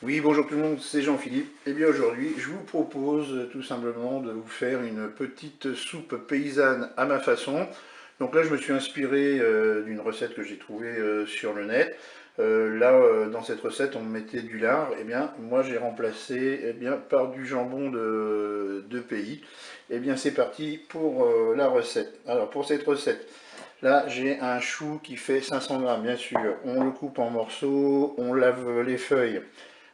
Oui, bonjour tout le monde, c'est Jean-Philippe. Et bien aujourd'hui, je vous propose tout simplement de vous faire une petite soupe paysanne à ma façon. Donc là, je me suis inspiré d'une recette que j'ai trouvée sur le net. Dans cette recette, on mettait du lard. Et bien, moi, j'ai remplacé par du jambon de pays. Et bien, c'est parti pour la recette. Alors, pour cette recette, là, j'ai un chou qui fait 500 grammes, bien sûr. On le coupe en morceaux, on lave les feuilles.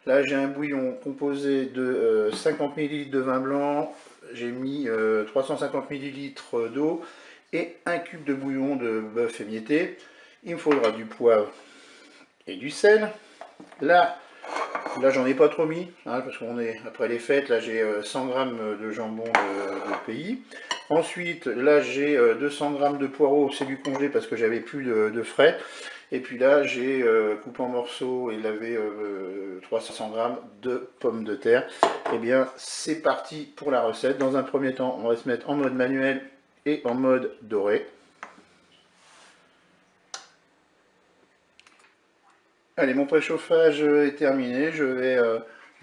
Là, j'ai un bouillon composé de 50 ml de vin blanc, j'ai mis 350 ml d'eau et un cube de bouillon de bœuf émietté. Il me faudra du poivre et du sel. Là, j'en ai pas trop mis, hein, parce qu'on est après les fêtes. Là, j'ai 100 g de jambon de pays. Ensuite, là, j'ai 200 g de poireaux, c'est du congelé parce que j'avais plus de frais. Et puis là, j'ai coupé en morceaux et lavé 300 g de pommes de terre. Et bien, c'est parti pour la recette. Dans un premier temps, on va se mettre en mode manuel et en mode doré. Allez, mon préchauffage est terminé. Je vais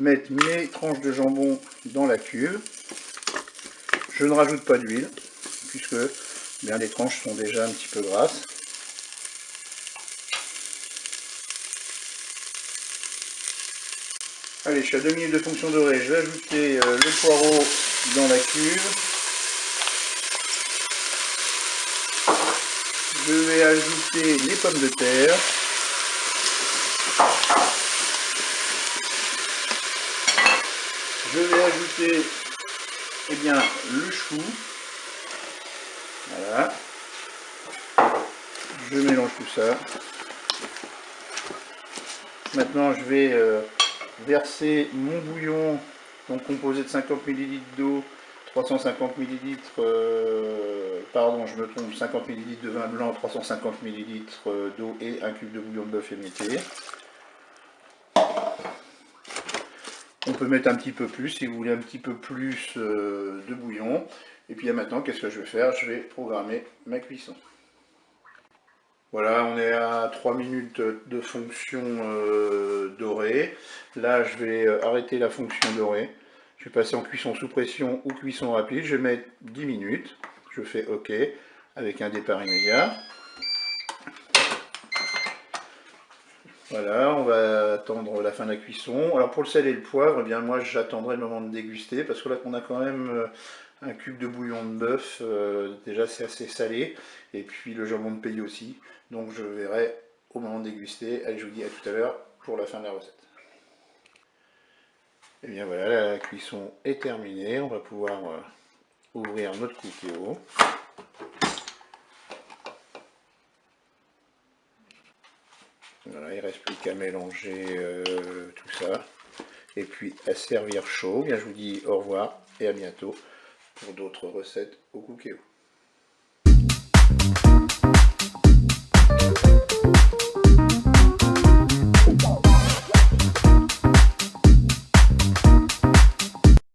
mettre mes tranches de jambon dans la cuve. Je ne rajoute pas d'huile, puisque bien, les tranches sont déjà un petit peu grasses. Allez, je suis à 2 minutes de fonction dorée. Je vais ajouter le poireau dans la cuve. Je vais ajouter les pommes de terre. Je vais ajouter le chou. Voilà. Je mélange tout ça. Maintenant, je vais verser mon bouillon, donc composé de 50 ml d'eau, 350 ml, pardon, je me trompe, 50 ml de vin blanc, 350 ml d'eau et un cube de bouillon de bœuf émietté. On peut mettre un petit peu plus si vous voulez un petit peu plus de bouillon. Et puis maintenant, qu'est-ce que je vais faire? Je vais programmer ma cuisson. Voilà, on est à 3 minutes de fonction dorée. Là, je vais arrêter la fonction dorée. Je vais passer en cuisson sous pression ou cuisson rapide. Je vais mettre 10 minutes. Je fais OK avec un départ immédiat. Voilà, on va attendre la fin de la cuisson. Alors pour le sel et le poivre, eh bien moi j'attendrai le moment de déguster parce que là on a quand même un cube de bouillon de bœuf, déjà c'est assez salé, et puis le jambon de pays aussi. Donc je verrai au moment de déguster. Allez, je vous dis à tout à l'heure pour la fin de la recette. Et bien voilà, la cuisson est terminée. On va pouvoir ouvrir notre cookéo. Voilà, il ne reste plus qu'à mélanger tout ça. Et puis à servir chaud. Bien, je vous dis au revoir et à bientôt pour d'autres recettes au cookéo.